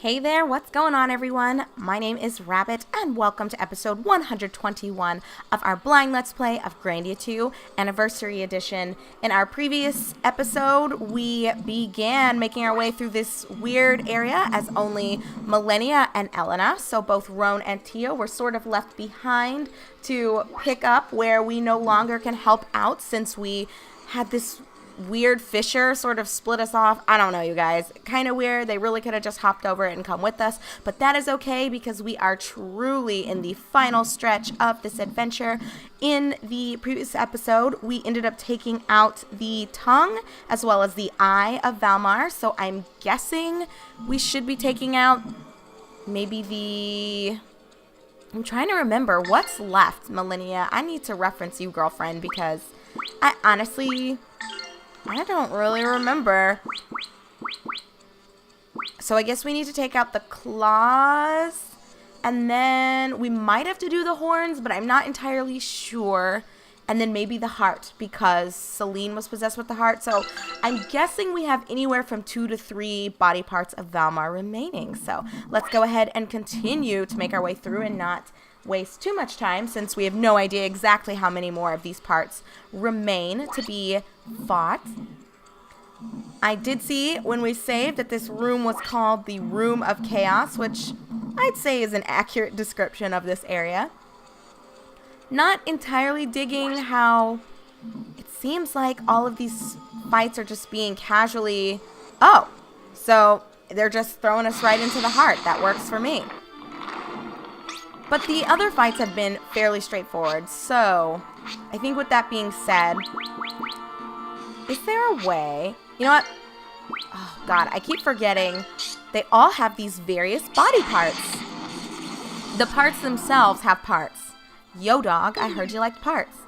Hey there, what's going on everyone? My name is Rabbit and welcome to episode 121 of our blind let's play of Grandia 2 Anniversary Edition. In our previous episode, we began making our way through this weird area as only Millennia and Elena, so both Roan and Tio were sort of left behind to pick up where we no longer can help out since we had this weird fissure sort of split us off. I don't know, you guys. Kind of weird. They really could have just hopped over it and come with us, but that is okay because we are truly in the final stretch of this adventure. In the previous episode, we ended up taking out the tongue as well as the eye of Valmar, so I'm guessing we should be taking out maybe I'm trying to remember what's left, Millennia. I need to reference you, girlfriend, because I don't really remember. So I guess we need to take out the claws. And then we might have to do the horns, but I'm not entirely sure. And then maybe the heart, because Celine was possessed with the heart. So I'm guessing we have anywhere from 2 to 3 body parts of Valmar remaining. So let's go ahead and continue to make our way through and not waste too much time, since we have no idea exactly how many more of these parts remain to be fought. I did see when we saved that this room was called the Room of Chaos, which I'd say is an accurate description of this area. Not entirely digging how it seems like all of these fights are just being casually... Oh, so they're just throwing us right into the heart. That works for me. But the other fights have been fairly straightforward, so I think with that being said, is there a way? You know what? Oh, God, I keep forgetting. They all have these various body parts. The parts themselves have parts. Yo, dog, I heard you liked parts.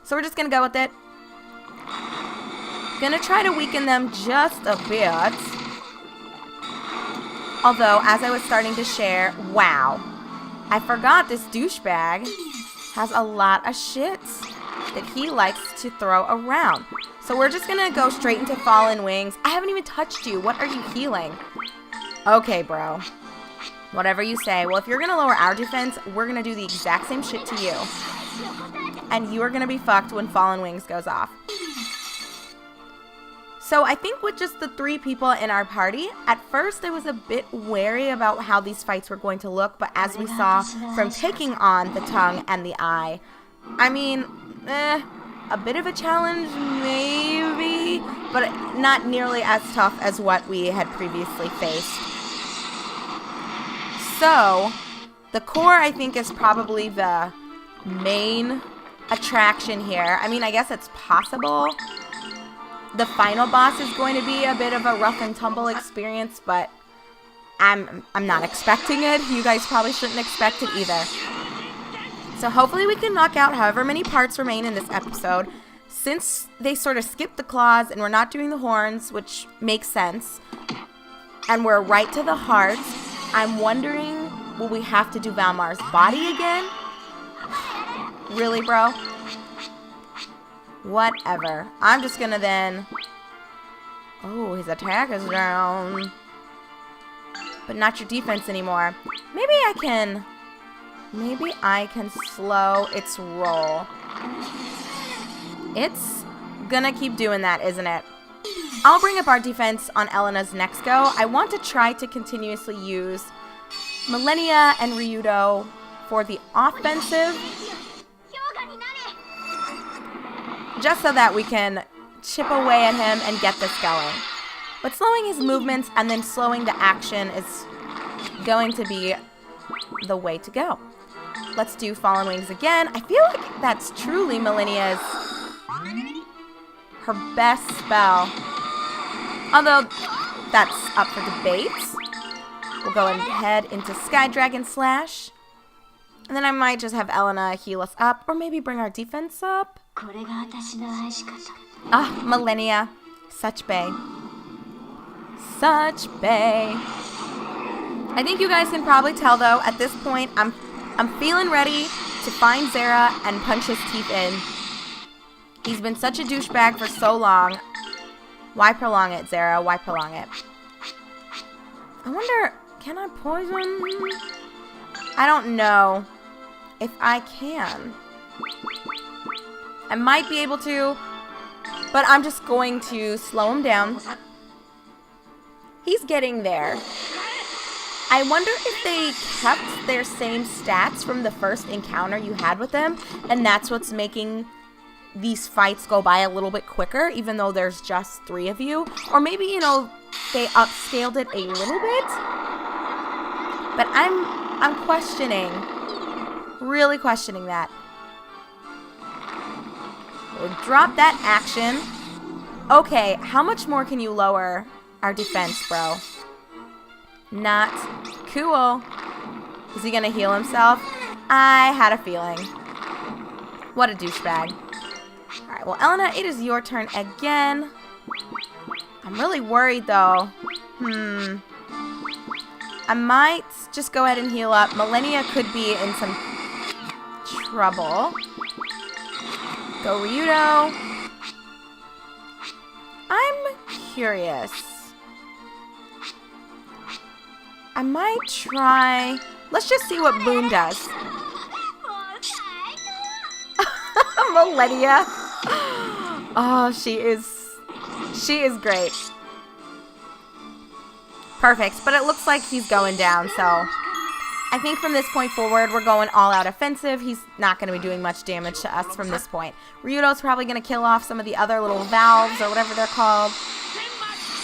So we're just going to go with it. Going to try to weaken them just a bit. Although, as I was starting to share, wow. I forgot this douchebag has a lot of shit that he likes to throw around. So we're just going to go straight into Fallen Wings. I haven't even touched you. What are you healing? Okay, bro. Whatever you say. Well, if you're going to lower our defense, we're going to do the exact same shit to you. And you are going to be fucked when Fallen Wings goes off. So I think with just the 3 people in our party, at first I was a bit wary about how these fights were going to look, but as we saw from taking on the tongue and the eye, I mean, a bit of a challenge maybe, but not nearly as tough as what we had previously faced. So, the core I think is probably the main attraction here. I mean, I guess it's possible. The final boss is going to be a bit of a rough and tumble experience, but I'm not expecting it. You guys probably shouldn't expect it either. So hopefully we can knock out however many parts remain in this episode. Since they sort of skipped the claws and we're not doing the horns, which makes sense, and we're right to the heart, I'm wondering, will we have to do Valmar's body again? Really, bro? Whatever. I'm just gonna then... Oh, his attack is down. But not your defense anymore. Maybe I can slow its roll. It's gonna keep doing that, isn't it? I'll bring up our defense on Elena's next go. I want to try to continuously use Millennia and Ryudo for the offensive, just so that we can chip away at him and get this going. But slowing his movements and then slowing the action is going to be the way to go. Let's do Fallen Wings again. I feel like that's truly Millennia's, her best spell. Although, that's up for debate. We'll go ahead into Sky Dragon Slash. And then I might just have Elena heal us up, or maybe bring our defense up. Ah, Millennia. Such bae. Such bae. I think you guys can probably tell, though, at this point, I'm feeling ready to find Zera and punch his teeth in. He's been such a douchebag for so long. Why prolong it, Zera? Why prolong it? I wonder... Can I poison? I don't know if I can. I might be able to, but I'm just going to slow him down. He's getting there. I wonder if they kept their same stats from the first encounter you had with them, and that's what's making these fights go by a little bit quicker, even though there's just 3 of you. Or maybe, you know, they upscaled it a little bit. But I'm questioning, really questioning that. We'll drop that action. Okay, how much more can you lower our defense, bro? Not cool. Is he gonna heal himself? I had a feeling. What a douchebag. Alright, well, Elena, it is your turn again. I'm really worried, though. I might just go ahead and heal up. Millennia could be in some trouble. Go, Ryudo. I'm curious. I might try... Let's just see what Boom does. Millennia. Oh, she is great. Perfect, but it looks like he's going down, so I think from this point forward, we're going all out offensive. He's not going to be doing much damage to us from this point. Ryudo's probably going to kill off some of the other little valves or whatever they're called.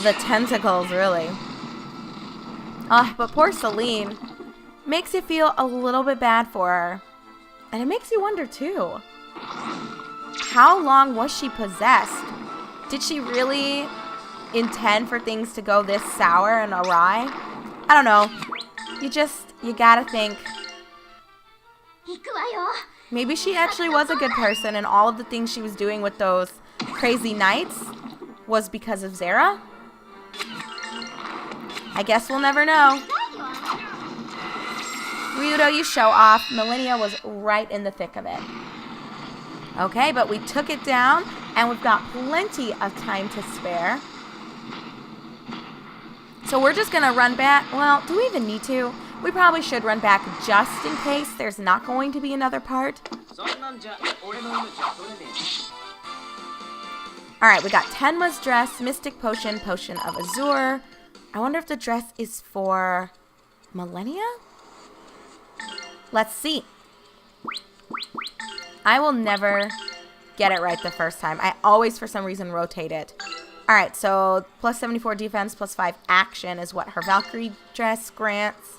The tentacles, really. But poor Celine. Makes you feel a little bit bad for her. And it makes you wonder, too. How long was she possessed? Did she really intend for things to go this sour and awry? I don't know. You gotta think. Maybe she actually was a good person and all of the things she was doing with those crazy nights was because of Zera? I guess we'll never know. Ryudo, you show off. Millennia was right in the thick of it. Okay, but we took it down, and we've got plenty of time to spare. So we're just going to run back. Well, do we even need to? We probably should run back just in case there's not going to be another part. Alright, we got Tenma's dress, Mystic Potion, Potion of Azure. I wonder if the dress is for Millennia? Let's see. I will never get it right the first time. I always, for some reason, rotate it. Alright, so plus 74 defense, plus 5 action is what her Valkyrie dress grants.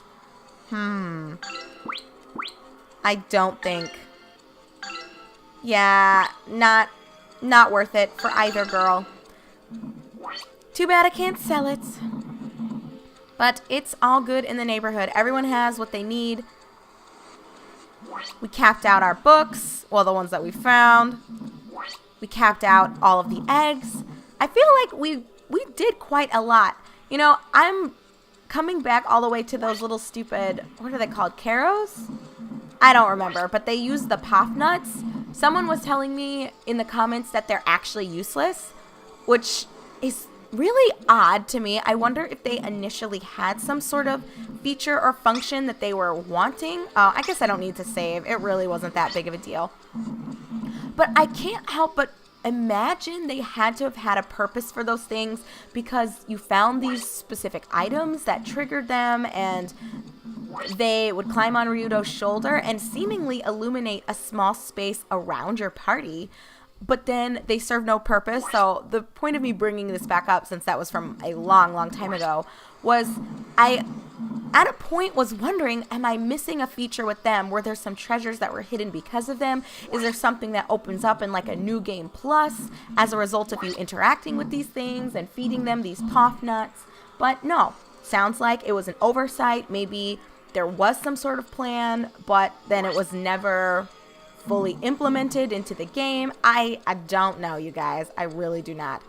I don't think. Yeah, not worth it for either girl. Too bad I can't sell it. But it's all good in the neighborhood. Everyone has what they need. We capped out our books. Well, the ones that we found. We capped out all of the eggs. I feel like we did quite a lot. You know, I'm coming back all the way to those little stupid, what are they called, caros? I don't remember, but they use the pop nuts. Someone was telling me in the comments that they're actually useless, which is really odd to me. I wonder if they initially had some sort of feature or function that they were wanting. I guess I don't need to save. It really wasn't that big of a deal. But I can't help but imagine they had to have had a purpose for those things because you found these specific items that triggered them and they would climb on Ryudo's shoulder and seemingly illuminate a small space around your party. But then they serve no purpose. So the point of me bringing this back up, since that was from a long, long time ago, was I, at a point, was wondering, am I missing a feature with them? Were there some treasures that were hidden because of them? Is there something that opens up in like a new game plus as a result of you interacting with these things and feeding them these poff nuts? But no, sounds like it was an oversight. Maybe there was some sort of plan, but then it was never fully implemented into the game. I don't know, you guys. I really do not.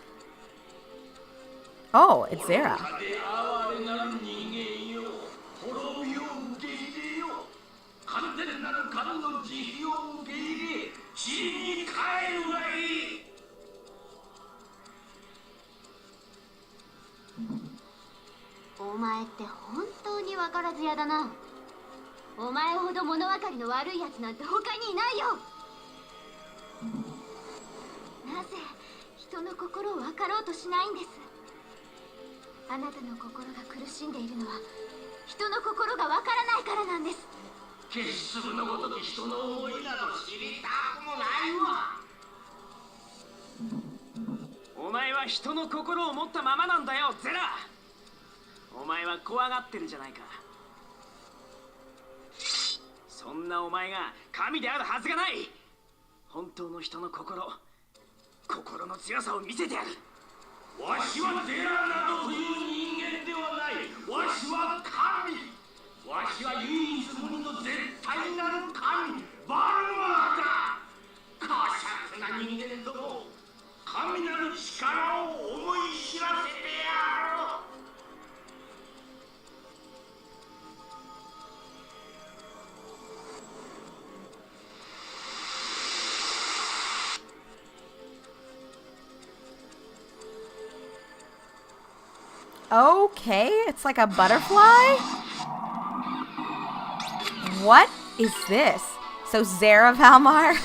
Oh, it's Zera. 前って本当にわからずやだな。お前ほど物分かりの悪いやつなんて他にいないよ。なぜ人の心を分かろうとしないんです。あなたの心が苦しんでいるのは人の心が分からないからなんです。決してそのごとき人の思いなど知りたくもないわ。お前は人の心を持ったままなんだよ、ゼラ。お前は怖がってるじゃないか。そんなお前が神であるはずがない。本当の人の心の強さを見せてやる。わしはゼラなどという人間ではない。わしは神。わしは唯一無二の絶対なる神、バルマーだ。呵責な人間ども、神なる力を思い知らせてやろう。Okay, it's like a butterfly? What is this? So Zera Valmar?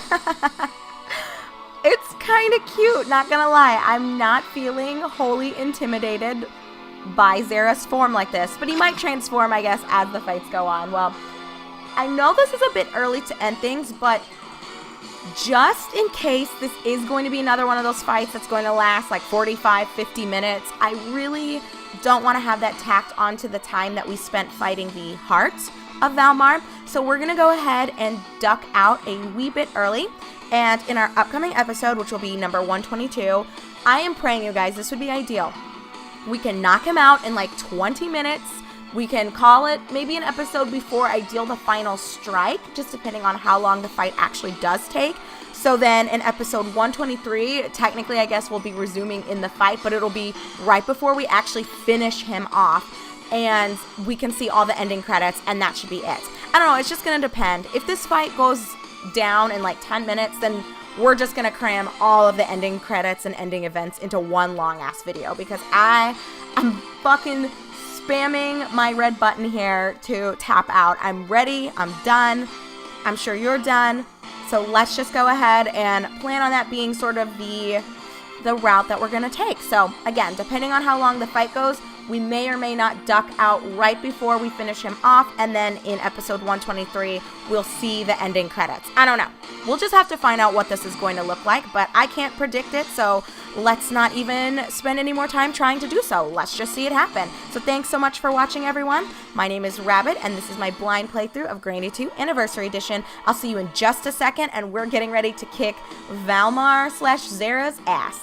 It's kind of cute, not gonna lie. I'm not feeling wholly intimidated by Zera's form like this, but he might transform, I guess, as the fights go on. Well, I know this is a bit early to end things, but just in case this is going to be another one of those fights that's going to last like 45, 50 minutes, I really don't want to have that tacked onto the time that we spent fighting the heart of Valmar. So we're going to go ahead and duck out a wee bit early. And in our upcoming episode, which will be number 122, I am praying, you guys, this would be ideal. We can knock him out in like 20 minutes. We can call it maybe an episode before I deal the final strike, just depending on how long the fight actually does take. So then in episode 123, technically I guess we'll be resuming in the fight, but it'll be right before we actually finish him off. And we can see all the ending credits, and that should be it. I don't know, it's just going to depend. If this fight goes down in like 10 minutes, then we're just going to cram all of the ending credits and ending events into one long-ass video, because I am fucking spamming my red button here to tap out. I'm ready. I'm done. I'm sure you're done. So let's just go ahead and plan on that being sort of the route that we're going to take. So again, depending on how long the fight goes, we may or may not duck out right before we finish him off, and then in episode 123, we'll see the ending credits. I don't know. We'll just have to find out what this is going to look like, but I can't predict it, so let's not even spend any more time trying to do so. Let's just see it happen. So thanks so much for watching, everyone. My name is Rabbit, and this is my blind playthrough of Grandia 2 Anniversary Edition. I'll see you in just a second, and we're getting ready to kick Valmar/Zera's ass.